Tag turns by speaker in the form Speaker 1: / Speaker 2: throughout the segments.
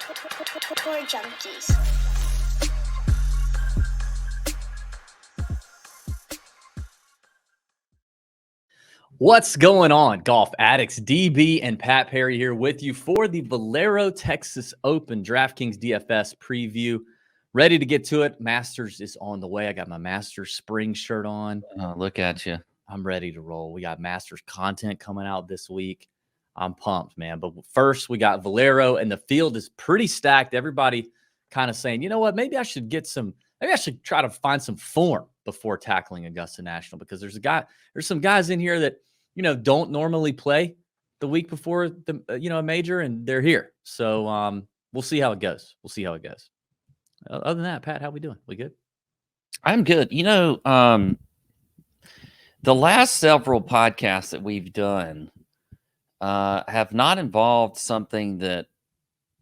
Speaker 1: Tour Junkies.
Speaker 2: What's going on, golf addicts? DB and Pat Perry here with you for the Valero Texas Open DraftKings DFS preview. Ready to get to it. Masters is on the way. I got my Masters spring shirt on.
Speaker 3: Oh, look at you.
Speaker 2: I'm ready to roll. We got Masters content coming out this week. I'm pumped, man. But first, we got Valero, and the field is pretty stacked. Everybody kind of saying, you know what, maybe I should try to find some form before tackling Augusta National, because there's some guys in here that, don't normally play the week before the, a major, and they're here. So we'll see how it goes. Other than that, Pat, how we doing? We good?
Speaker 3: I'm good. The last several podcasts that we've done have not involved something that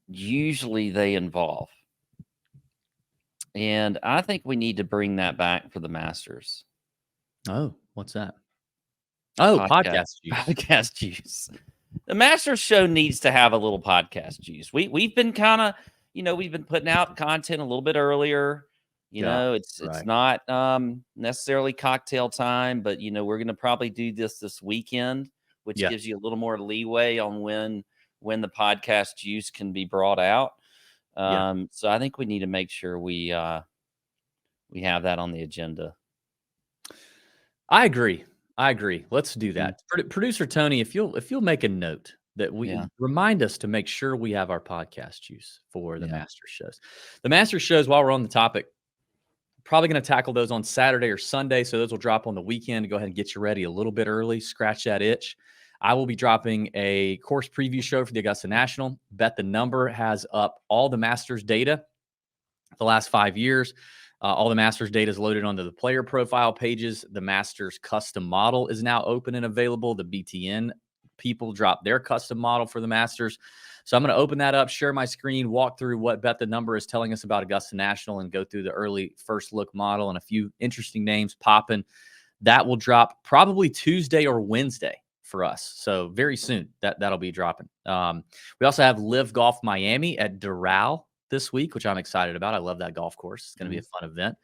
Speaker 3: usually they involve. And I think we need to bring that back for the Masters.
Speaker 2: Oh, what's that? Oh, podcast juice.
Speaker 3: Podcast juice. The Masters show needs to have a little podcast juice. We've been kind of, we've been putting out content a little bit earlier. It's not necessarily cocktail time, but we're going to probably do this weekend, which gives you a little more leeway on when the podcast juice can be brought out. So I think we need to make sure we have that on the agenda.
Speaker 2: I agree. Let's do that. Producer Tony, if you'll make a note that we remind us to make sure we have our podcast juice for the Masters shows. The Masters shows, while we're on the topic, probably going to tackle those on Saturday or Sunday. So those will drop on the weekend to go ahead and get you ready a little bit early. Scratch that itch. I will be dropping a course preview show for the Augusta National. Bet the Number has up all the Masters data the last 5 years. All the Masters data is loaded onto the player profile pages. The Masters custom model is now open and available. The BTN people dropped their custom model for the Masters. So I'm going to open that up, share my screen, walk through what Bet the Number is telling us about Augusta National, and go through the early first look model and a few interesting names popping. That will drop probably Tuesday or Wednesday for us. So very soon that'll be dropping. We also have Live Golf Miami at Doral this week, which I'm excited about. I love that golf course. It's going to be a fun event.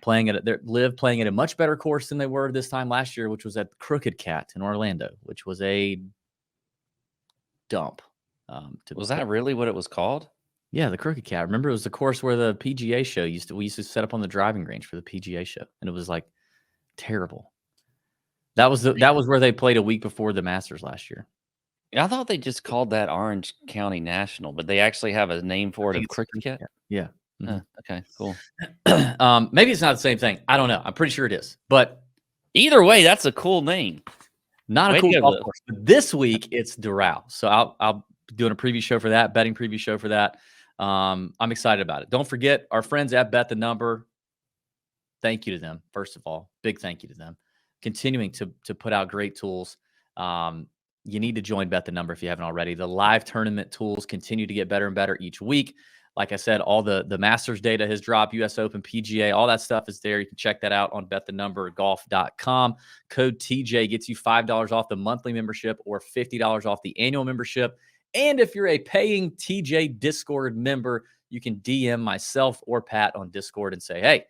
Speaker 2: Playing at a much better course than they were this time last year, which was at Crooked Cat in Orlando, which was a dump.
Speaker 3: Was that really what it was called?
Speaker 2: Yeah, the Crooked Cat. Remember, it was the course where the PGA show we used to set up on the driving range for the PGA show, and it was like terrible. That was where they played a week before the Masters last year.
Speaker 3: I thought they just called that Orange County National, but they actually have a name for it. Crooked Cat.
Speaker 2: Yeah. Mm-hmm.
Speaker 3: Okay, cool.
Speaker 2: Maybe it's not the same thing. I don't know. I'm pretty sure it is. But
Speaker 3: either way, that's a cool name.
Speaker 2: Not a cool golf course. But this week it's Doral. So I'll be doing a preview show for that, betting preview show for that. I'm excited about it. Don't forget our friends at Bet the Number. Thank you to them. First of all, big thank you to them. Continuing to put out great tools. You need to join Bet the Number if you haven't already. The live tournament tools continue to get better and better each week. Like I said, all the Masters data has dropped, US Open, PGA, all that stuff is there. You can check that out on betthenumbergolf.com. Code TJ gets you $5 off the monthly membership or $50 off the annual membership. And if you're a paying TJ Discord member, you can DM myself or Pat on Discord and say, hey,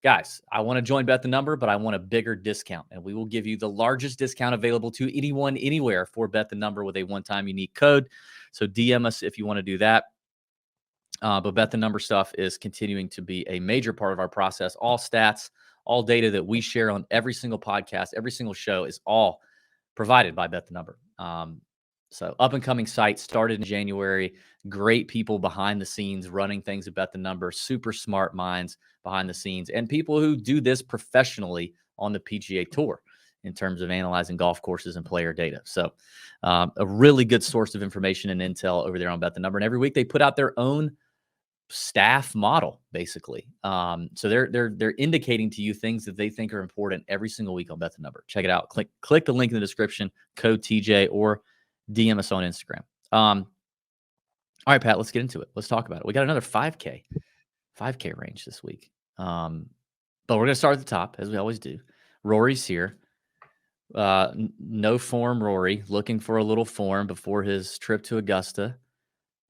Speaker 2: guys, I want to join Bet the Number, but I want a bigger discount. And we will give you the largest discount available to anyone, anywhere for Bet the Number with a one-time unique code. So DM us if you want to do that. But Bet the Number stuff is continuing to be a major part of our process. All stats, all data that we share on every single podcast, every single show is all provided by Bet the Number. So up-and-coming site, started in January. Great people behind the scenes running things at Bet the Number. Super smart minds behind the scenes. And people who do this professionally on the PGA Tour in terms of analyzing golf courses and player data. So a really good source of information and intel over there on Bet the Number. And every week they put out their own staff model, basically. So they're indicating to you things that they think are important every single week on Bet the Number. Check it out. Click the link in the description, code TJ, or DM us on Instagram. All right, Pat, let's get into it. Let's talk about it. We got another 5K range this week. But we're going to start at the top, as we always do. Rory's here. No form Rory, looking for a little form before his trip to Augusta.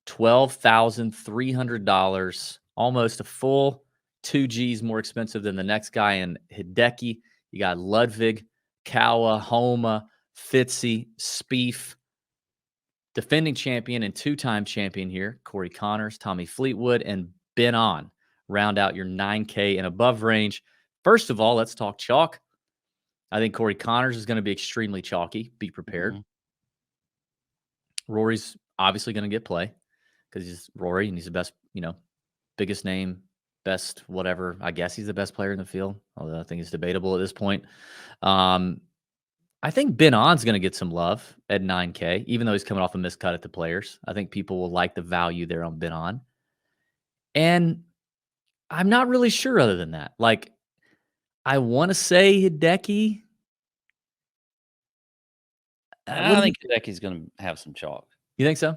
Speaker 2: $12,300, almost a full 2 Gs more expensive than the next guy in Hideki. You got Ludwig, Kawa, Homa, Fitzy, Spieth, defending champion and 2-time champion here, Corey Connors, Tommy Fleetwood, and Ben On round out your 9K and above range. First of all, let's talk chalk. I think Corey Connors is going to be extremely chalky. Be prepared. Rory's obviously going to get play because he's Rory and he's the best, biggest name, best whatever. I guess he's the best player in the field, although I think it's debatable at this point. I think Ben On's going to get some love at 9K, even though he's coming off a miscut at the Players. I think people will like the value there on Ben On. And I'm not really sure other than that. Like, I want to say Hideki.
Speaker 3: I think Hideki's going to have some chalk.
Speaker 2: You think so?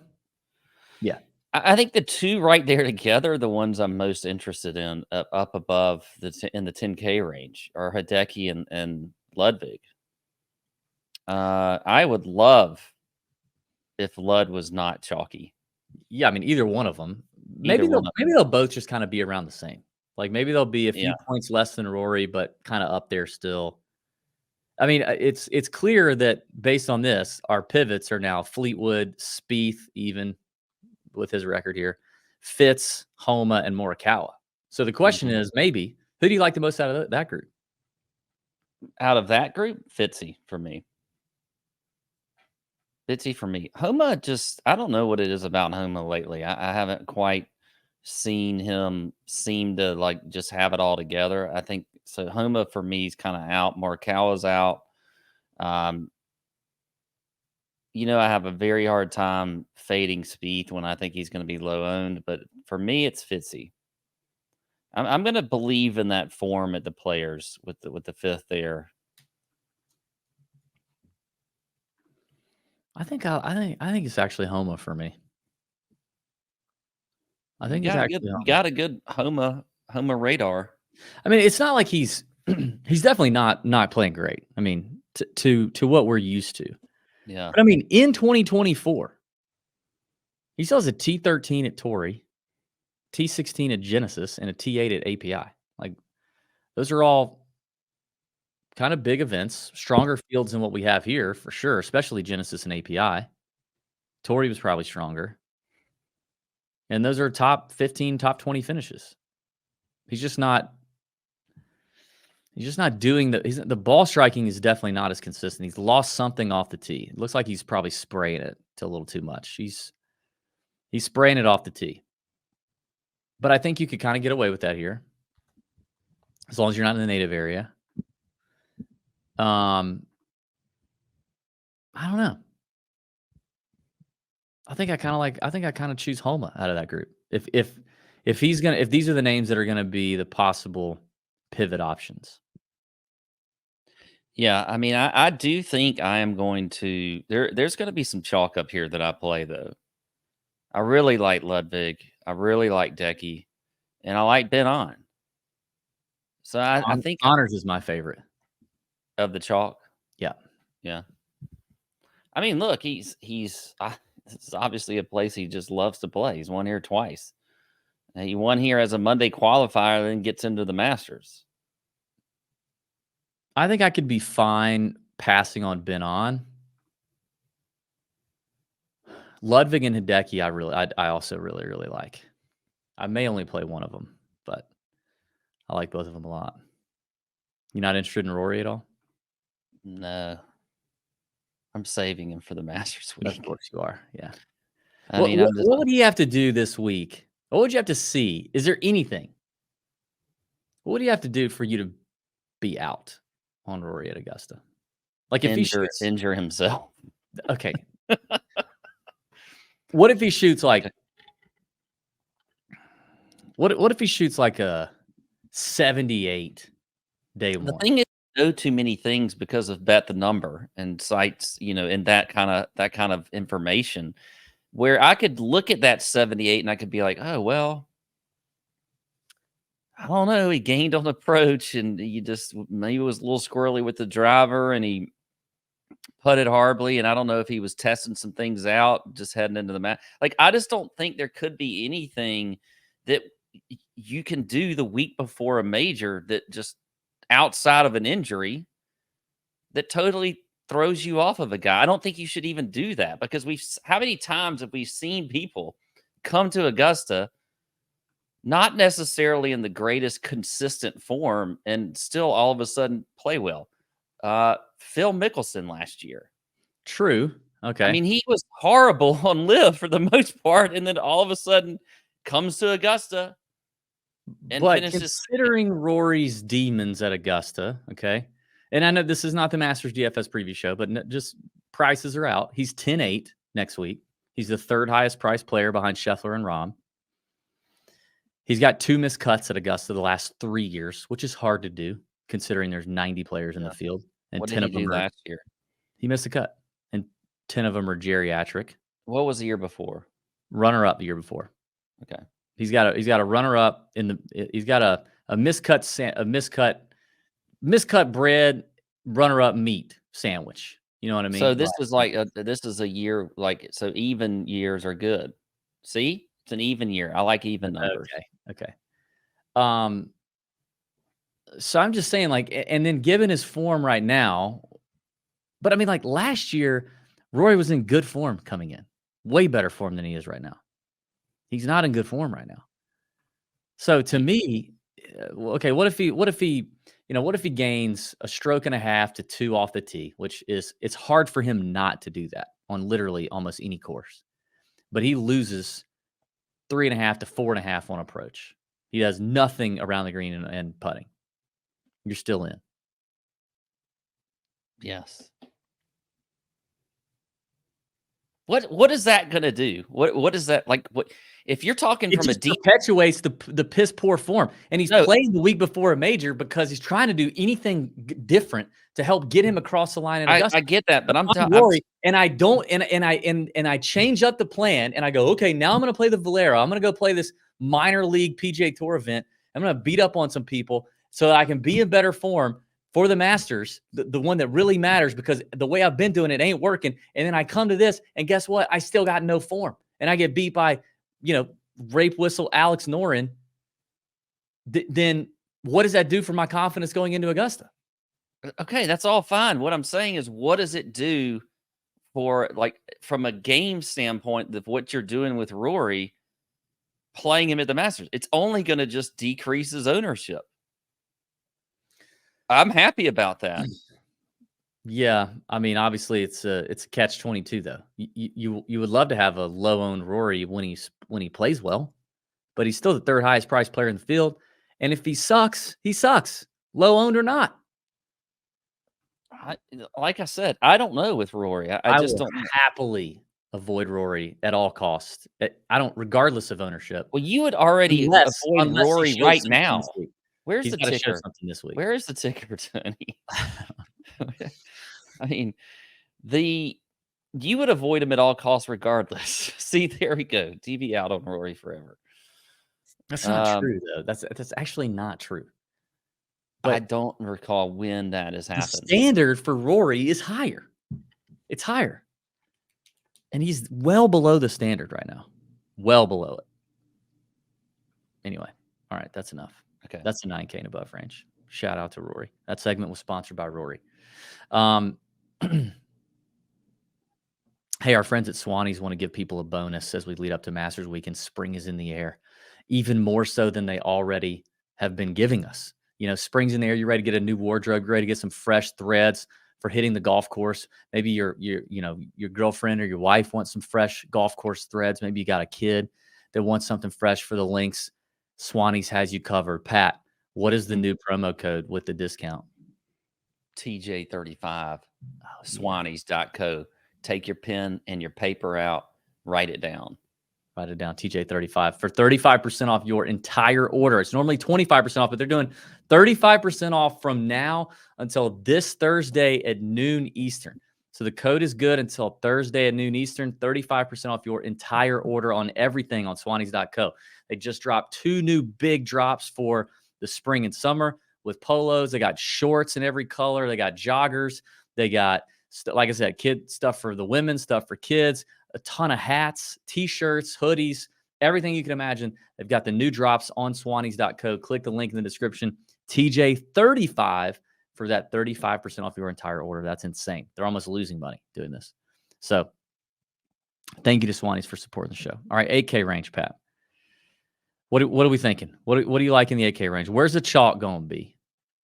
Speaker 2: Yeah.
Speaker 3: I think the two right there together are the ones I'm most interested in up above in the 10K range are Hideki and Ludwig. I would love if Lud was not chalky.
Speaker 2: Yeah, I mean, either one of them. Maybe they'll both just kind of be around the same. Like maybe they'll be a few points less than Rory, but kind of up there still. I mean, it's clear that based on this, our pivots are now Fleetwood, Spieth, even with his record here, Fitz, Homa, and Morikawa. So the question is, maybe who do you like the most out of that group?
Speaker 3: Out of that group, Fitzy for me. Fitzy for me. Homa I don't know what it is about Homa lately. I haven't quite seen him seem to like just have it all together. I think so. Homa for me is kind of out. Morikawa's out. I have a very hard time fading Spieth when I think he's going to be low owned. But for me, it's Fitzy. I'm going to believe in that form at the Players with the fifth there.
Speaker 2: I think it's actually Homa for me. I think
Speaker 3: you got a good Homa radar.
Speaker 2: I mean, it's not like he's definitely not playing great. I mean, to what we're used to.
Speaker 3: Yeah.
Speaker 2: But I mean, in 2024, he still has a T13 at Torrey, T16 at Genesis, and a T8 at API. Like those are all kind of big events, stronger fields than what we have here for sure, especially Genesis and API. Torrey was probably stronger. And those are top 15, top 20 finishes. He's just not doing the ball striking is definitely not as consistent. He's lost something off the tee. It looks like he's probably spraying it to a little too much. He's spraying it off the tee. But I think you could kind of get away with that here. As long as you're not in the native area. I don't know. I think I kind of choose Homa out of that group. If these are the names that are going to be the possible pivot options.
Speaker 3: Yeah, I mean, I do think I am going to there's going to be some chalk up here that I play though. I really like Ludwig. I really like Decky, and I like Ben On. So I think
Speaker 2: Connors is my favorite
Speaker 3: of the chalk.
Speaker 2: Yeah.
Speaker 3: I mean, look, this is obviously a place he just loves to play. He's won here twice. He won here as a Monday qualifier, then gets into the Masters.
Speaker 2: I think I could be fine passing on Ben On. Ludwig and Hideki, I also really, really like. I may only play one of them, but I like both of them a lot. You not interested in Rory at all?
Speaker 3: No. I'm saving him for the Masters week.
Speaker 2: Of course you are, yeah.
Speaker 3: What
Speaker 2: would he have to do this week? What would you have to see? Is there anything? What would he have to do for you to be out on Rory at Augusta? Like if he
Speaker 3: injure himself.
Speaker 2: Okay. What if he shoots like what if he shoots like a 78 day one?
Speaker 3: The thing is, know too many things because of bet the number and sites, and that kind of information where I could look at that 78 and I could be like, oh, well, I don't know. He gained on approach and maybe was a little squirrely with the driver and he putted horribly, and I don't know if he was testing some things out just heading into the match. Like, I just don't think there could be anything that you can do the week before a major that just outside of an injury that totally throws you off of a guy. I don't think you should even do that because how many times have we seen people come to Augusta not necessarily in the greatest consistent form and still all of a sudden play well? Phil Mickelson last year.
Speaker 2: True. Okay.
Speaker 3: I mean, he was horrible on live for the most part, and then all of a sudden comes to Augusta and
Speaker 2: but
Speaker 3: finishes.
Speaker 2: Considering Rory's demons at Augusta, okay, and I know this is not the Masters DFS preview show, but just prices are out. He's 10-8 next week. He's the third highest priced player behind Scheffler and Rahm. He's got 2 missed cuts at Augusta the last 3 years, which is hard to do considering there's 90 players in the field. And
Speaker 3: what
Speaker 2: 10
Speaker 3: did
Speaker 2: of
Speaker 3: he do
Speaker 2: them
Speaker 3: last year?
Speaker 2: He missed a cut, and 10 of them are geriatric.
Speaker 3: What was the year before?
Speaker 2: Runner up the year before.
Speaker 3: Okay.
Speaker 2: He's got a runner up he's got a miscut bread runner up meat sandwich. You know what I mean?
Speaker 3: So this is like this is a year so even years are good. See, it's an even year. I like even numbers.
Speaker 2: Okay. So I'm just saying, like, and then given his form right now, but I mean, like last year, Rory was in good form coming in, way better form than he is right now. He's not in good form right now. So to me, okay, what if he gains a stroke and a half to 2 off the tee, it's hard for him not to do that on literally almost any course, but he loses 3.5 to 4.5 on approach. He does nothing around the green and putting. You're still in.
Speaker 3: Yes. What is that going to do? What is that like? What if you're talking
Speaker 2: it
Speaker 3: from
Speaker 2: just
Speaker 3: a deep
Speaker 2: perpetuates the piss poor form, and he's playing the week before a major because he's trying to do anything different to help get him across the line in Augusta.
Speaker 3: I get that, but I'm
Speaker 2: Rory, and I don't, and I change up the plan, and I go, okay, now I'm going to play the Valero. I'm going to go play this minor league PGA Tour event. I'm going to beat up on some people so that I can be in better form for the Masters, the one that really matters, because the way I've been doing it ain't working. And then I come to this, and guess what? I still got no form, and I get beat by, rape whistle Alex Noren. Then what does that do for my confidence going into Augusta?
Speaker 3: Okay, that's all fine. What I'm saying is, what does it do for, like, from a game standpoint of what you're doing with Rory, playing him at the Masters? It's only going to just decrease his ownership. I'm happy about that.
Speaker 2: Yeah, I mean, obviously it's a catch-22 though. You would love to have a low-owned Rory when he plays well, but he's still the third highest priced player in the field. And if he sucks, low-owned or not.
Speaker 3: Like I said, I don't know with Rory. I just don't
Speaker 2: happily avoid Rory at all costs. I don't, regardless of ownership.
Speaker 3: Well, you would already avoid Rory right now. Where's the ticker?
Speaker 2: This week.
Speaker 3: Where is the ticker, Tony? I mean, you would avoid him at all costs regardless. See, there we go. TV out on Rory forever.
Speaker 2: That's not true, though. That's actually not true.
Speaker 3: But I don't recall when that has happened.
Speaker 2: The standard for Rory is higher. It's higher. And he's well below the standard right now. Well below it. Anyway. All right. That's enough.
Speaker 3: Okay.
Speaker 2: That's a 9K and above range. Shout out to Rory. That segment was sponsored by Rory. Hey, our friends at Swannies want to give people a bonus as we lead up to Masters Weekend. Spring is in the air, even more so than they already have been giving us. Spring's in the air. You're ready to get a new wardrobe. You're ready to get some fresh threads for hitting the golf course. Maybe your girlfriend or your wife wants some fresh golf course threads. Maybe you got a kid that wants something fresh for the links. Swannies has you covered. Pat, what is the new promo code with the discount?
Speaker 3: TJ35. Swannies.co. Take your pen and your paper out. Write it down.
Speaker 2: Write it down. TJ35 for 35% off your entire order. It's normally 25% off, but they're doing 35% off from now until this Thursday at noon Eastern. So the code is good until Thursday at noon Eastern. 35% off your entire order on everything on Swannies.co. They just dropped 2 new big drops for the spring and summer with polos. They got shorts in every color. They got joggers. They got like I said, kid stuff for the women, stuff for kids, a ton of hats, t-shirts, hoodies, everything you can imagine. They've got the new drops on swannies.co. Click the link in the description. TJ35 for that 35% off your entire order. That's insane. They're almost losing money doing this. So thank you to Swannies for supporting the show. All right, 8K range, Pat. What are we thinking? What do you like in the 8K range? Where's the chalk going to be?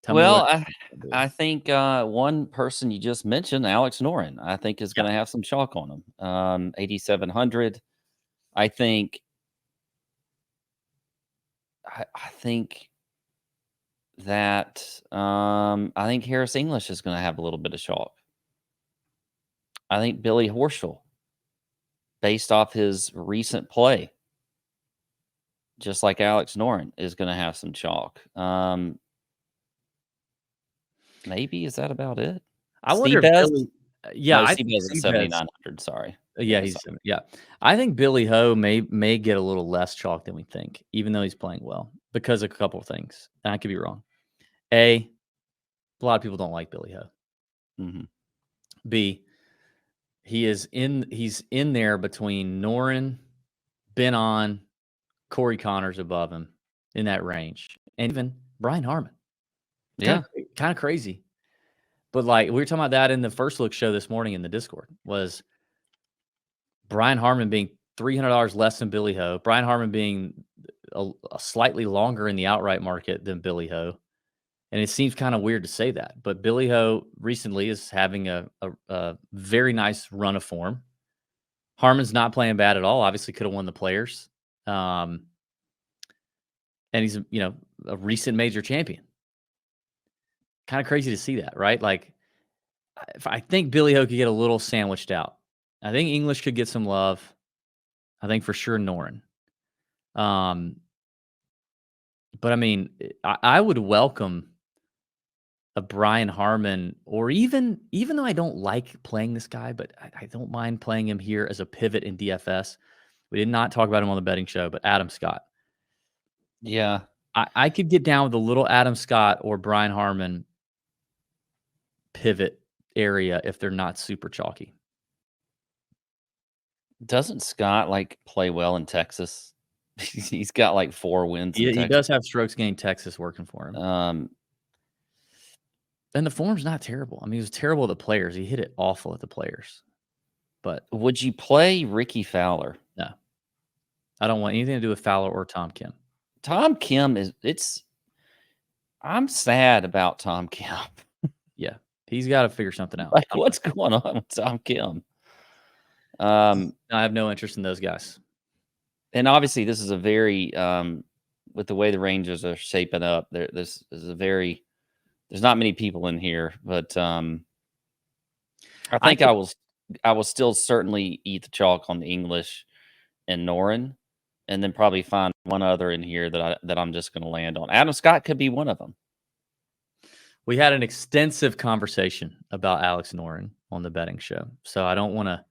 Speaker 3: I think one person you just mentioned, Alex Noren, I think is going to have some chalk on him. 8,700. I think that I think Harris English is going to have a little bit of chalk. I think Billy Horschel, based off his recent play, just like Alex Noren, is going to have some chalk. Maybe is that about it?
Speaker 2: I wonder if Billy.
Speaker 3: No, Seabez at 7,900. Sorry.
Speaker 2: He's I think Billy Ho may get a little less chalk than we think, even though he's playing well, because of a couple of things. And I could be wrong. A lot of people don't like Billy Ho.
Speaker 3: Mm-hmm.
Speaker 2: B, he's in there between Noren, Ben, Corey Connors above him in that range, and even Brian Harman. Kind of crazy. But like we were talking about that in the first look show this morning in the Discord, was Brian Harman being $300 less than Billy Ho, Brian Harman being a slightly longer in the outright market than Billy Ho. And it seems kind of weird to say that, but Billy Ho recently is having a very nice run of form. Harman's not playing bad at all. Obviously could have won the Players. And he's, a recent major champion. Kind of crazy to see that, right? Like, I think Billy Ho could get a little sandwiched out. I think English could get some love. I think for sure Noren. But I mean, I would welcome a Brian Harman, or even though I don't like playing this guy, but I don't mind playing him here as a pivot in DFS. We did not talk about him on the betting show, but Adam Scott.
Speaker 3: Yeah.
Speaker 2: I could get down with a little Adam Scott or Brian Harman pivot area if they're not super chalky.
Speaker 3: Doesn't Scott play well in Texas? He's got 4 wins.
Speaker 2: He does have strokes gained Texas working for him. And the form's not terrible. I mean, he was terrible at the Players. He hit it awful at the Players. But
Speaker 3: would you play Ricky Fowler?
Speaker 2: No. I don't want anything to do with Fowler or Tom Kim.
Speaker 3: Tom Kim I'm sad about Tom Kim.
Speaker 2: Yeah. He's got to figure something out.
Speaker 3: What's going on with Tom Kim?
Speaker 2: I have no interest in those guys.
Speaker 3: And obviously this is a very with the way the Rangers are shaping up, this is there's not many people in here, but I think I will still certainly eat the chalk on the English and Noren, and then probably find one other in here that I'm just going to land on. Adam Scott could be one of them.
Speaker 2: We had an extensive conversation about Alex Noren on the betting show, so I don't want to.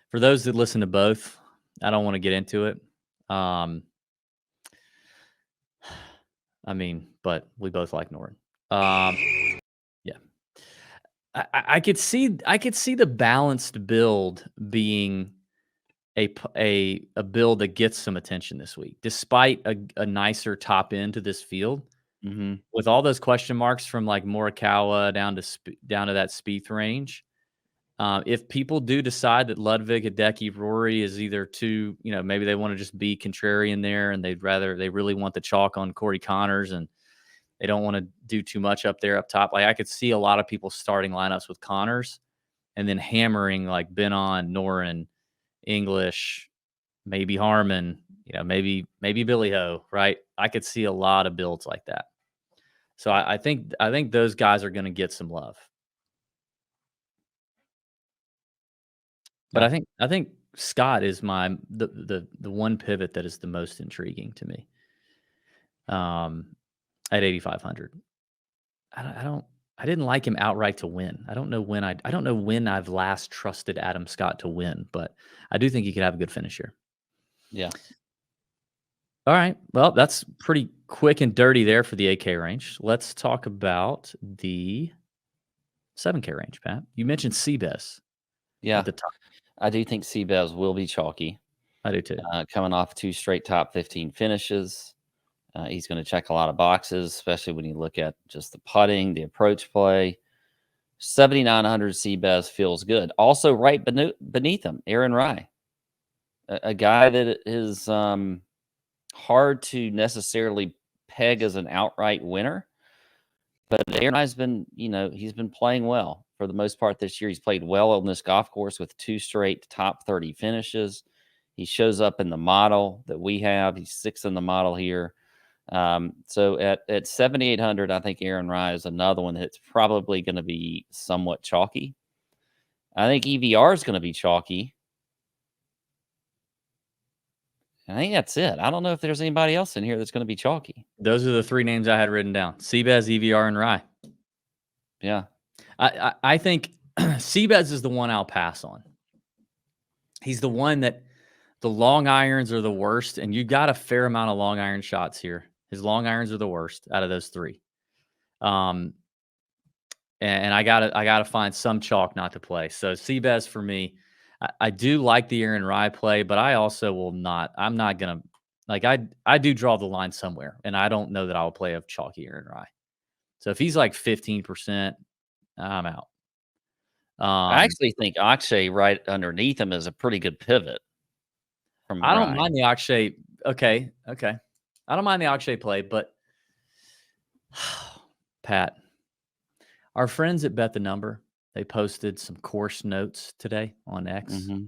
Speaker 2: For those that listen to both, I don't want to get into it. I mean, but we both like Noren. Yeah, I could see the balanced build being a build that gets some attention this week, despite a nicer top end to this field.
Speaker 3: Mm-hmm.
Speaker 2: With all those question marks from Morikawa down to that Spieth range. If people do decide that Ludwig, Hideki, Rory is either too, maybe they want to just be contrarian there, and they really want the chalk on Corey Connors, and they don't want to do too much up top. I could see a lot of people starting lineups with Connors and then hammering Ben, Noren, English, maybe Harman, maybe Billy Ho, right? I could see a lot of builds like that. So I think those guys are going to get some love. But I think Scott is the one pivot that is the most intriguing to me. At 8,500, I didn't like him outright to win. I don't know when I've last trusted Adam Scott to win, but I do think he could have a good finish here.
Speaker 3: Yeah.
Speaker 2: All right. Well, that's pretty quick and dirty there for the AK range. Let's talk about the 7K range, Pat. You mentioned Seabass
Speaker 3: Yeah,
Speaker 2: at the top.
Speaker 3: I do think Seabass will be chalky.
Speaker 2: I do too.
Speaker 3: Coming off 2 straight top 15 finishes. He's going to check a lot of boxes, especially when you look at just the putting, the approach play. 7,900 Seabass feels good. Also, right beneath him, Aaron Rai, a guy that is hard to necessarily peg as an outright winner. But Aaron Rai's been, he's been playing well for the most part this year. He's played well on this golf course with 2 straight top 30 finishes. He shows up in the model that we have. He's 6th in the model here. So at 7,800, I think Aaron Rai is another one that's probably going to be somewhat chalky. I think EVR is going to be chalky. I think that's it. I don't know if there's anybody else in here that's going to be chalky.
Speaker 2: Those are the 3 names I had written down: Seabass, EVR, and Rai.
Speaker 3: Yeah.
Speaker 2: I think Seabass is the one I'll pass on. He's the one that the long irons are the worst, and you got a fair amount of long iron shots here. His long irons are the worst out of those 3. And I gotta find some chalk not to play. So Seabass for me. I do like the Aaron Rai play, but I also will not. I'm not gonna like. I do draw the line somewhere, and I don't know that I'll play a chalky Aaron Rai. So if he's like 15%, I'm out.
Speaker 3: I actually think Akshay right underneath him is a pretty good pivot.
Speaker 2: I don't mind the Akshay. Okay. I don't mind the Akshay play, but Pat, our friends at Bet the Number, they posted some course notes today on X.
Speaker 3: Mm-hmm.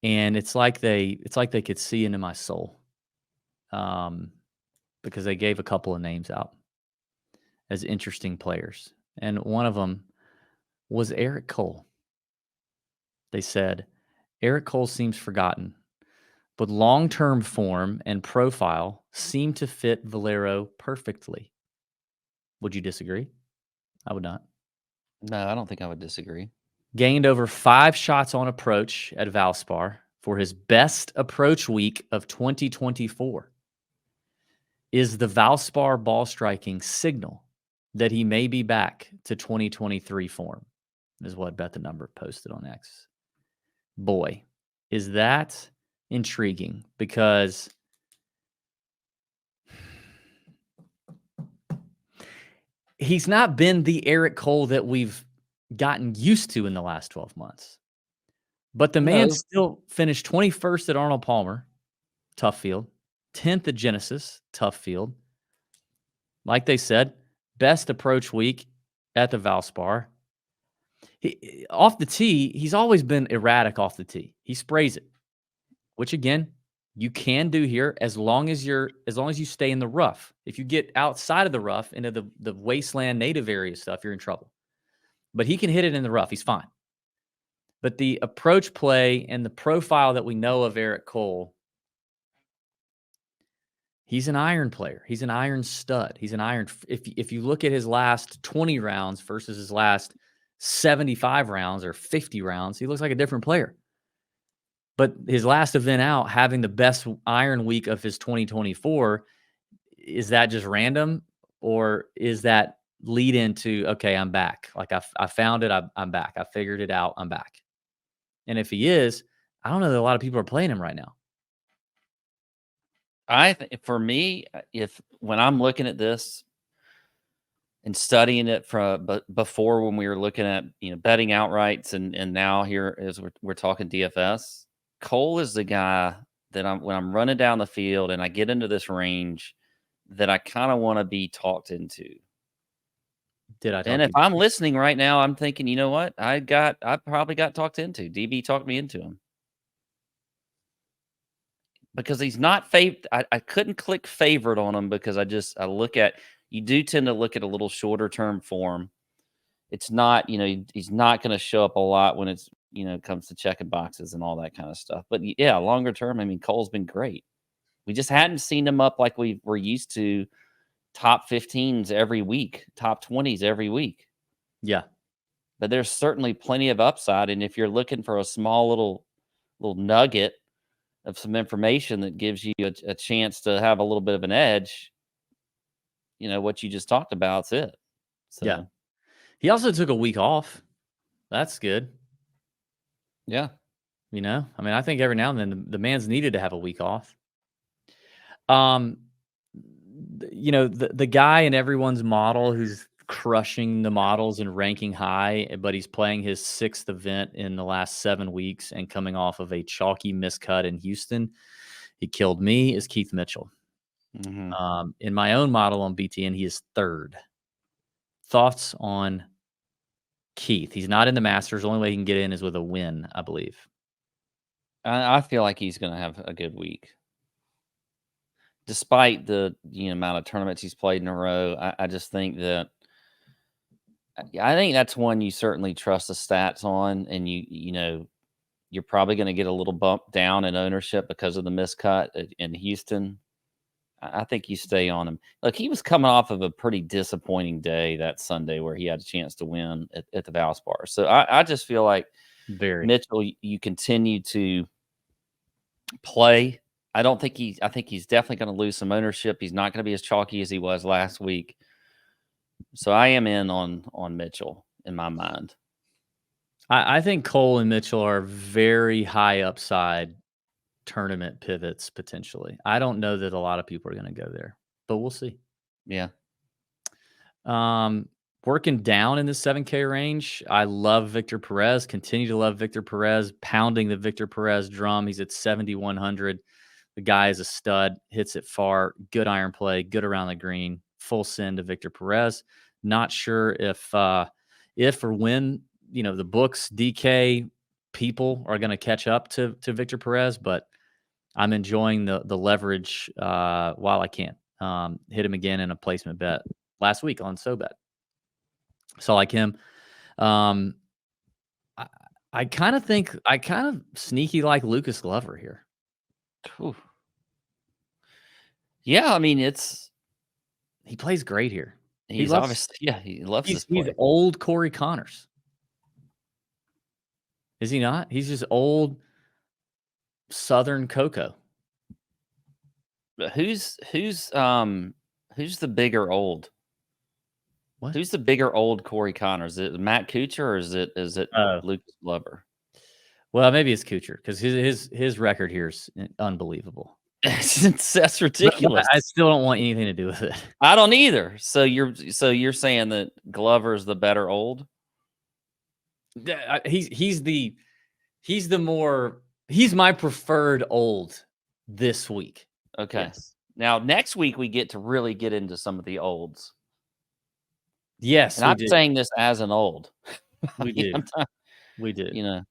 Speaker 2: And it's like they could see into my soul. Because they gave a couple of names out as interesting players. And one of them was Eric Cole. They said, Eric Cole seems forgotten, but long-term form and profile seem to fit Valero perfectly. Would you disagree? I would not.
Speaker 3: No, I don't think I would disagree.
Speaker 2: Gained over 5 shots on approach at Valspar for his best approach week of 2024. Is the Valspar ball striking signal that he may be back to 2023 form, is what Bet the Number posted on X. Boy, is that intriguing, because he's not been the Eric Cole that we've gotten used to in the last 12 months. But the man still finished 21st at Arnold Palmer, tough field, 10th at Genesis, tough field. Like they said, best approach week at the Valspar. Off the tee, he's always been erratic off the tee. He sprays it, which again, you can do here as long as you stay in the rough. If you get outside of the rough into the wasteland native area stuff, you're in trouble. But he can hit it in the rough. He's fine. But the approach play and the profile that we know of Eric Cole, he's an iron player. He's an iron stud. He's an iron. If you look at his last 20 rounds versus his last 75 rounds or 50 rounds, he looks like a different player. But his last event out, having the best iron week of his 2024, is that just random, or is that lead into, okay, I'm back? Like I found it. I'm back. I figured it out. I'm back. And if he is, I don't know that a lot of people are playing him right now.
Speaker 3: For me, when I'm looking at this and studying it but before, when we were looking at betting outrights, and now here as we're talking DFS, Cole is the guy that when I'm running down the field and I get into this range, that I kind of want to be talked into. And if I'm listening right now, I'm thinking, you know what? I probably got talked into. DB talked me into him. Because he's not favored. I couldn't click favorite on him because you do tend to look at a little shorter term form. It's not, he's not going to show up a lot when it's, comes to checking boxes and all that kind of stuff. But yeah, longer term, I mean, Cole's been great. We just hadn't seen him up like we were used to, top 15s every week, top 20s every week.
Speaker 2: Yeah.
Speaker 3: But there's certainly plenty of upside. And if you're looking for a small little nugget of some information that gives you a chance to have a little bit of an edge, what you just talked about, is it. So
Speaker 2: yeah. He also took a week off. That's good.
Speaker 3: Yeah.
Speaker 2: I mean, I think every now and then the man's needed to have a week off. The guy in everyone's model who's crushing the models and ranking high, but he's playing his 6th event in the last 7 weeks and coming off of a chalky miscut in Houston. He killed me, is Keith Mitchell.
Speaker 3: Mm-hmm.
Speaker 2: In my own model on BTN, he is 3rd. Thoughts on Keith? He's not in the Masters. The only way he can get in is with a win, I believe.
Speaker 3: I feel like he's going to have a good week. Despite the amount of tournaments he's played in a row, I just think that I think that's one you certainly trust the stats on, and you're probably going to get a little bump down in ownership because of the miscut in Houston. I think you stay on him. Look, he was coming off of a pretty disappointing day that Sunday where he had a chance to win at the Valspar. So I just feel like Mitchell, you continue to play. I think he's definitely going to lose some ownership. He's not going to be as chalky as he was last week. So I am in on Mitchell in my mind.
Speaker 2: I think Cole and Mitchell are very high upside tournament pivots potentially. I don't know that a lot of people are going to go there, but we'll see.
Speaker 3: Yeah.
Speaker 2: Working down in the 7K range, I love Victor Perez. Continue to love Victor Perez, pounding the Victor Perez drum. He's at 7,100. The guy is a stud, hits it far, good iron play, good around the green, full send to Victor Perez. Not sure if or when, the books, DK people are going to catch up to Victor Perez, but I'm enjoying the leverage while I can. Hit him again in a placement bet last week on SoBet. So like him. I kind of sneaky like Lucas Glover here.
Speaker 3: Whew. Yeah, I mean
Speaker 2: he plays great here.
Speaker 3: He loves this play.
Speaker 2: He's old Corey Connors. Is he not? He's just old Southern Coco.
Speaker 3: Who's the bigger old?
Speaker 2: What?
Speaker 3: Who's the bigger old Corey Connors? Is it Matt Kuchar or is it Lucas Glover?
Speaker 2: Well, maybe it's Kuchar because his record here is unbelievable.
Speaker 3: That's ridiculous.
Speaker 2: I still don't want anything to do with it.
Speaker 3: I don't either. So you're saying that Glover's the better old?
Speaker 2: He's my preferred old this week.
Speaker 3: Okay.
Speaker 2: Yes.
Speaker 3: Now next week we get to really get into some of the olds.
Speaker 2: Yes,
Speaker 3: and I'm saying this as an old.
Speaker 2: We did. We did.
Speaker 3: Yeah,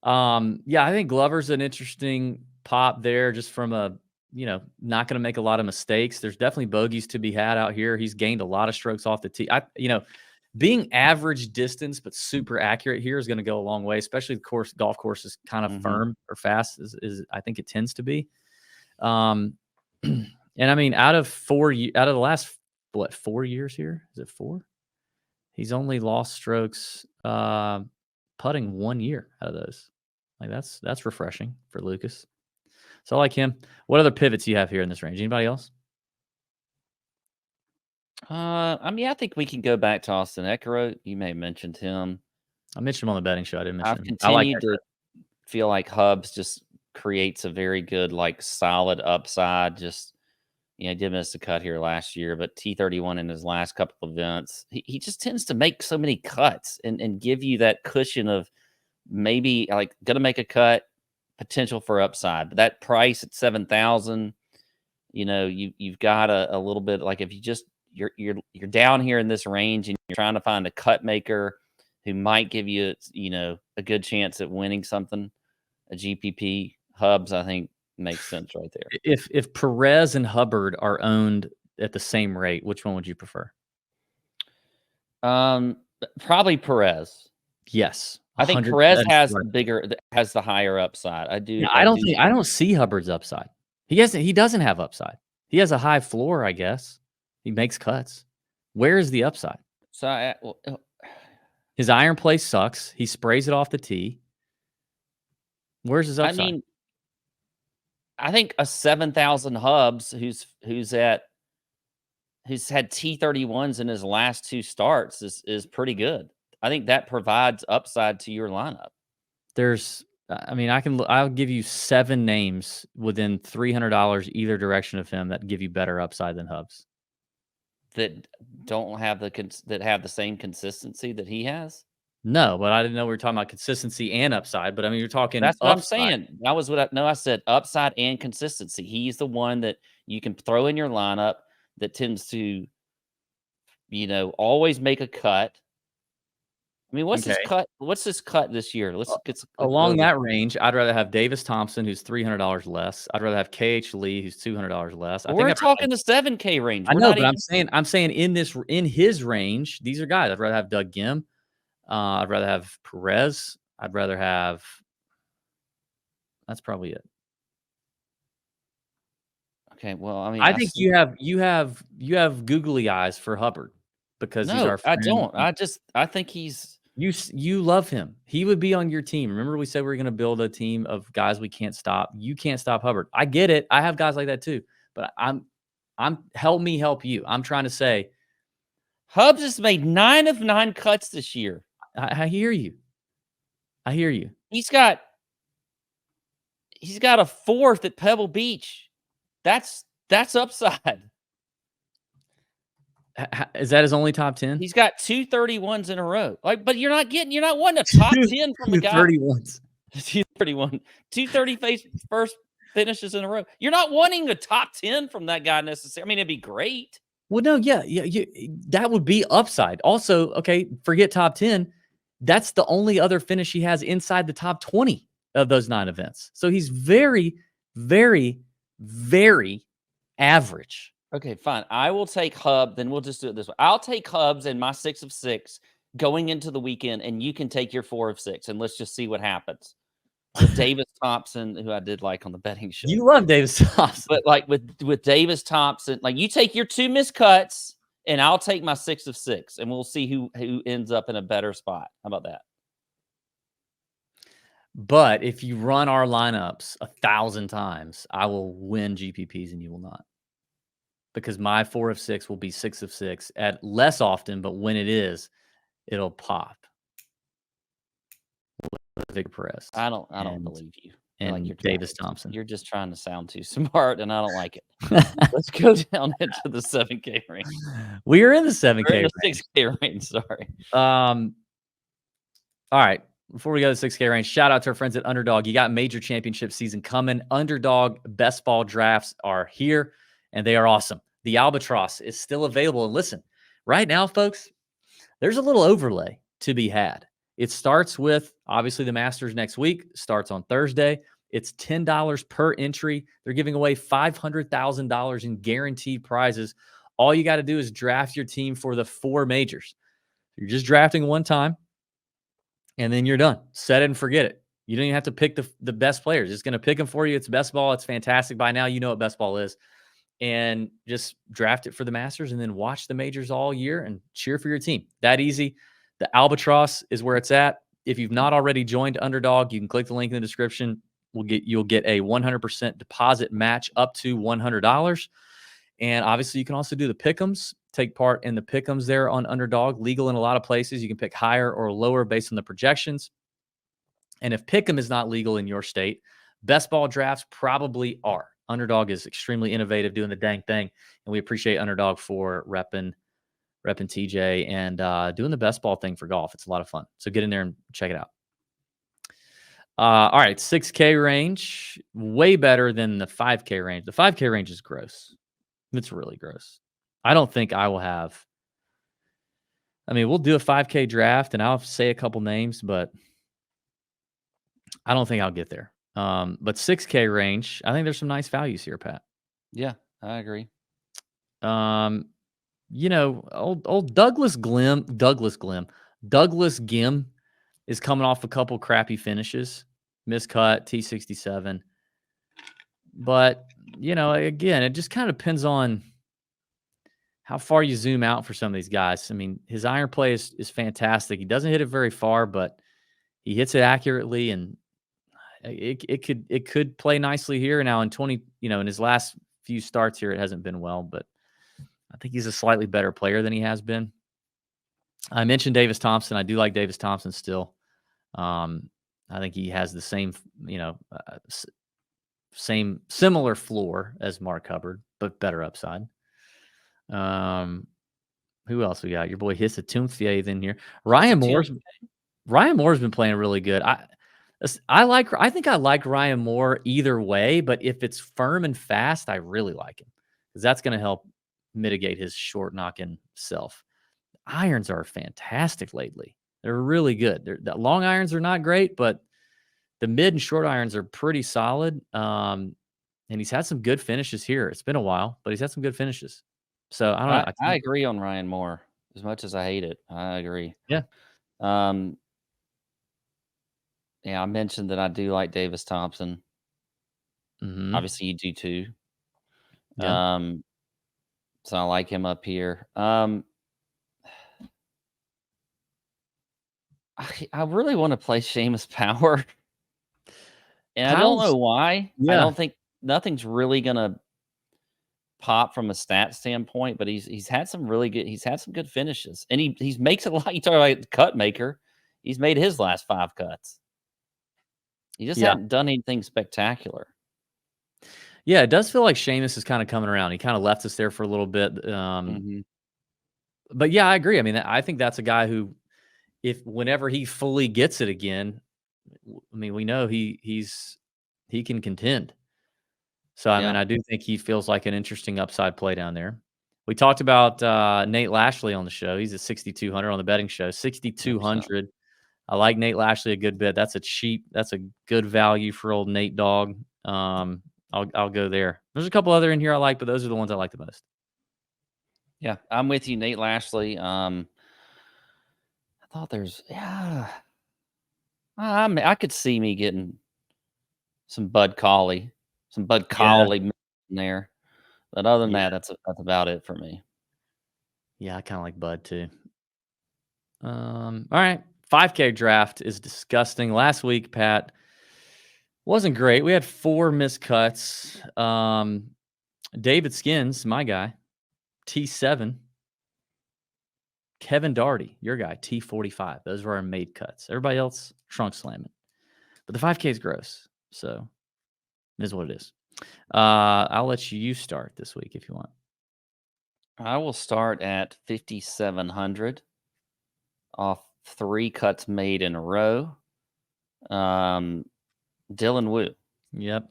Speaker 2: I think Glover's an interesting pop there, just from not going to make a lot of mistakes. There's definitely bogeys to be had out here. He's gained a lot of strokes off the tee. Being average distance but super accurate here is going to go a long way, especially the golf course is kind of firm or fast is I think it tends to be. And I mean, out of the last 4 years here, is it 4? He's only lost strokes putting 1 year out of those. Like that's refreshing for Lucas. So I like him. What other pivots do you have here in this range? Anybody else?
Speaker 3: I think we can go back to Austin Eckroat. You may have mentioned him.
Speaker 2: I mentioned him on the betting show. I didn't mention him.
Speaker 3: I've continued to feel like Hubs just creates a very good, solid upside. Just, did miss a cut here last year, but T31 in his last couple of events, he just tends to make so many cuts and give you that cushion of maybe going to make a cut, potential for upside. But that price at 7,000, you've got a little bit, if you just, you're down here in this range and you're trying to find a cut maker who might give you, a good chance at winning something, a GPP. Hubs, I think, makes sense right there.
Speaker 2: If Perez and Hubbard are owned at the same rate, which one would you prefer?
Speaker 3: Probably Perez.
Speaker 2: Yes.
Speaker 3: I think Perez has the higher upside. I do.
Speaker 2: Yeah, I don't see Hubbard's upside. He doesn't have upside. He has a high floor, I guess. He makes cuts. Where is the upside?
Speaker 3: So
Speaker 2: his iron play sucks. He sprays it off the tee. Where's his upside?
Speaker 3: I mean, I think a 7,000 Hubs who's who's had T31s in his last 2 starts is pretty good. I think that provides upside to your lineup.
Speaker 2: I'll give you 7 names within $300 either direction of him that give you better upside than Hubs.
Speaker 3: That don't have the same consistency that he has?
Speaker 2: No, but I didn't know we were talking about consistency and upside, but I mean, you're talking
Speaker 3: That's what I'm
Speaker 2: upside.
Speaker 3: saying. That was what I said upside and consistency. He's the one that you can throw in your lineup that tends to, always make a cut. I mean, what's his cut? What's his cut this year? Let's
Speaker 2: along that range. I'd rather have Davis Thompson, who's $300 less. I'd rather have KH Lee, who's $200 less.
Speaker 3: We're talking the 7K range.
Speaker 2: I know, but I'm saying in his range, these are guys. I'd rather have Doug Gim. I'd rather have Perez. I'd rather have. That's probably it.
Speaker 3: Okay, well, I mean,
Speaker 2: I think you have googly eyes for Hubbard because he's our friend.
Speaker 3: I don't. I think he's.
Speaker 2: You love him. He would be on your team. Remember we said we were going to build a team of guys we can't stop. You can't stop Hubbard. I get it. I have guys like that too. But I'm help me help you. I'm trying to say
Speaker 3: Hubbs has made 9 of 9 cuts this year.
Speaker 2: I hear you. I hear you.
Speaker 3: He's got a 4th at Pebble Beach. That's upside.
Speaker 2: Is that his only top 10?
Speaker 3: He's got 2 31s in a row. But you're not wanting a top 10 from a guy.
Speaker 2: 31s.
Speaker 3: 231. 230 first finishes in a row. You're not wanting a top 10 from that guy necessarily. I mean, it'd be great.
Speaker 2: Well, no, yeah, that would be upside. Also, okay, forget top 10. That's the only other finish he has inside the top 20 of those 9 events. So he's very, very, very average.
Speaker 3: Okay, fine. I will take Hub. Then we'll just do it this way. I'll take Hubs and my 6 of 6 going into the weekend, and you can take your 4 of 6, and let's just see what happens. With Davis Thompson, who I did like on the betting show.
Speaker 2: You love Davis Thompson.
Speaker 3: But like with Davis Thompson, like you take your 2 missed cuts, and I'll take my 6 of 6, and we'll see who ends up in a better spot. How about that?
Speaker 2: But if you run our lineups 1,000 times, I will win GPPs and you will not. Because my 4 of 6 will be 6 of 6 at less often, but when it is, it'll pop. Victor Perez.
Speaker 3: I don't believe you.
Speaker 2: And
Speaker 3: like you're
Speaker 2: Davis Thompson.
Speaker 3: You're just trying to sound too smart, and I don't like it. Let's go down into the 7K range.
Speaker 2: We are in the 7K
Speaker 3: range. 6K range. Sorry.
Speaker 2: All right. Before we go to the 6K range, shout out to our friends at Underdog. You got major championship season coming. Underdog best ball drafts are here, and they are awesome. The Albatross is still available. And listen, right now, folks, there's a little overlay to be had. It starts with, obviously, the Masters next week. Starts on Thursday. It's $10 per entry. They're giving away $500,000 in guaranteed prizes. All you got to do is draft your team for the 4 majors. You're just drafting one time, and then you're done. Set it and forget it. You don't even have to pick the best players. It's going to pick them for you. It's best ball. It's fantastic. By now, you know what best ball is. And just draft it for the Masters and then watch the majors all year and cheer for your team. That easy. The Albatross is where it's at. If you've not already joined Underdog, you can click the link in the description. You'll get a 100% deposit match up to $100. And obviously, you can also do the pick'ems. Take part in the pick'ems there on Underdog. Legal in a lot of places. You can pick higher or lower based on the projections. And if pick'em is not legal in your state, best ball drafts probably are. Underdog is extremely innovative, doing the dang thing, and we appreciate Underdog for repping TJ and doing the best ball thing for golf. It's a lot of fun. So get in there and check it out. All right, 6K range, way better than the 5K range. The 5K range is gross. It's really gross. I don't think I will have. I mean, we'll do a 5K draft, and I'll say a couple names, but I don't think I'll get there. But 6K range, I think there's some nice values here, Pat.
Speaker 3: Yeah, I agree.
Speaker 2: Old Douglas Gim is coming off a couple crappy finishes, miscut, T67. But, again, it just kind of depends on how far you zoom out for some of these guys. I mean, his iron play is fantastic. He doesn't hit it very far, but he hits it accurately, and it could play nicely here. Now in in his last few starts here, it hasn't been well, but I think he's a slightly better player than he has been. I mentioned Davis Thompson. I do like Davis Thompson still. I think he has the same, similar floor as Mark Hubbard, but better upside. Who else we got? Your boy Hissa Tumfield in here. Ryan Moore's been playing really good. I think I like Ryan Moore either way, but if it's firm and fast, I really like him because that's going to help mitigate his short knocking self. Irons are fantastic lately. They're really good. The long irons are not great, but the mid and short irons are pretty solid. And he's had some good finishes here. It's been a while, but he's had some good finishes. So I don't know.
Speaker 3: I agree on Ryan Moore. As much as I hate it, I agree.
Speaker 2: Yeah.
Speaker 3: Yeah, I mentioned that I do like Davis Thompson.
Speaker 2: Mm-hmm.
Speaker 3: Obviously, you do too.
Speaker 2: Yeah.
Speaker 3: So I like him up here. I really want to play Seamus Power, and I don't know why.
Speaker 2: Yeah.
Speaker 3: I don't think nothing's really gonna pop from a stat standpoint, but he's had some really good. He's had some good finishes, and he makes a lot. You talk about cut maker. He's made his last 5 cuts. He just hadn't done anything spectacular.
Speaker 2: Yeah, it does feel like Seamus is kind of coming around. He kind of left us there for a little bit. But yeah, I agree. I mean, I think that's a guy who, whenever he fully gets it again, I mean, we know he can contend. So I mean, I do think he feels like an interesting upside play down there. We talked about Nate Lashley on the show. He's at 6,200 on the betting show. 6,200. I like Nate Lashley a good bit. That's a good value for old Nate Dogg. I'll go there. There's a couple other in here I like, but those are the ones I like the most.
Speaker 3: Yeah, I'm with you, Nate Lashley. I thought I could see me getting some Bud Cauley in there. But other than that, that's about it for me.
Speaker 2: Yeah, I kind of like Bud too. All right. 5K draft is disgusting. Last week, Pat, wasn't great. We had 4 missed cuts. David Skins, my guy, T7. Kevin Darty, your guy, T45. Those were our made cuts. Everybody else, trunk slamming. But the 5K is gross. So it is what it is. I'll let you start this week if you want.
Speaker 3: I will start at 5,700 off 3 cuts made in a row. Dylan Wu.
Speaker 2: Yep.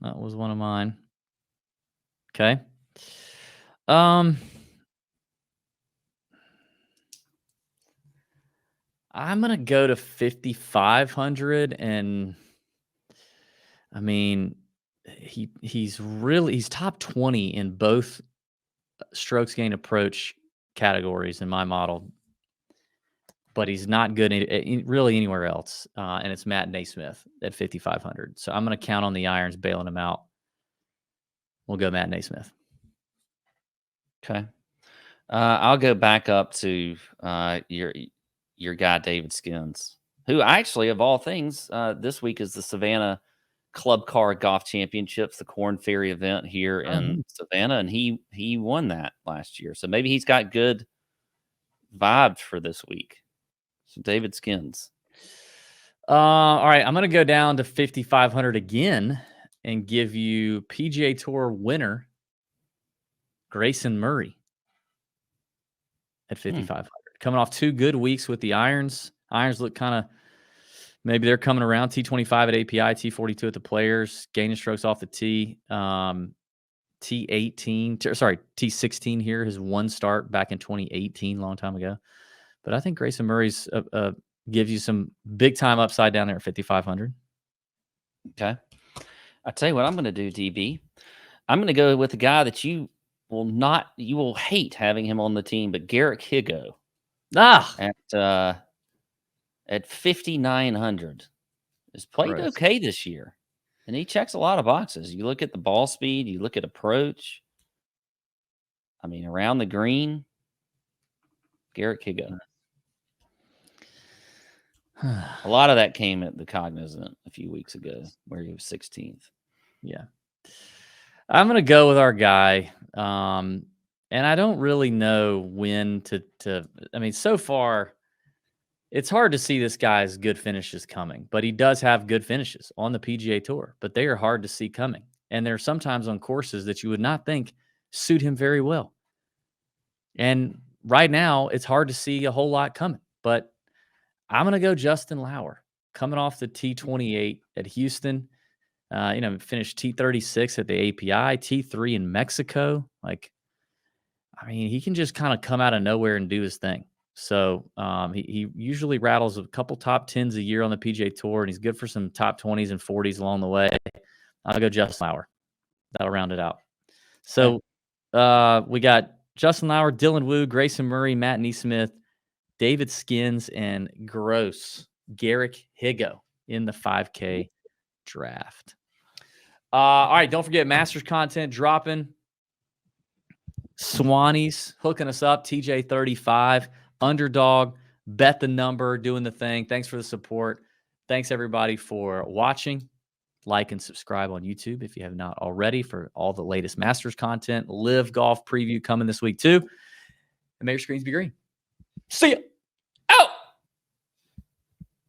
Speaker 2: That was one of mine. Okay. I'm going to go to 5,500, and I mean, he's top 20 in both strokes gained approach categories in my model, but he's not good really anywhere else. And it's Matt Naismith at 5,500. So I'm going to count on the irons bailing him out. We'll go Matt Naismith.
Speaker 3: Okay. I'll go back up to your guy, David Skins, who actually, of all things, this week is the Savannah Club Car Golf Championships, the Corn Ferry event here in Savannah, and he won that last year. So maybe he's got good vibes for this week. So David Skins.
Speaker 2: All right, I'm going to go down to 5,500 again and give you PGA Tour winner Grayson Murray at 5,500. Coming off 2 good weeks with the irons. Irons look kind of, maybe they're coming around. T25 at API, T42 at the Players, gaining strokes off the tee. T16 here, his one start back in 2018, long time ago. But I think Grayson Murray's gives you some big time upside down there at 5,500.
Speaker 3: Okay. I tell you what I'm going to do, DB. I'm going to go with the guy that you will hate having him on the team, but Garrett Higo. At 5,900 has played okay this year, and he checks a lot of boxes. You look at the ball speed, you look at approach. I mean, around the green, Garrett Higo. A lot of that came at the Cognizant a few weeks ago, where he was 16th.
Speaker 2: Yeah, I'm gonna go with our guy. And I don't really know when to. I mean, so far, it's hard to see this guy's good finishes coming, but he does have good finishes on the PGA Tour, but they are hard to see coming. And they're sometimes on courses that you would not think suit him very well. And right now, it's hard to see a whole lot coming. But I'm going to go Justin Lauer, coming off the T28 at Houston. Finished T36 at the API, T3 in Mexico. He can just kind of come out of nowhere and do his thing. So he usually rattles a couple top 10s a year on the PGA Tour, and he's good for some top 20s and 40s along the way. I'll go Justin Lauer. That'll round it out. So we got Justin Lauer, Dylan Wu, Grayson Murray, Matt Neesmith, David Skins, and Garrick Higo in the 5K draft. All right, don't forget Masters content dropping. Swanee's hooking us up, TJ35, Underdog, Bet the Number, doing the thing. Thanks for the support. Thanks, everybody, for watching. Like and subscribe on YouTube if you have not already for all the latest Masters content. Live Golf preview coming this week, too. And may your screens be green. See ya.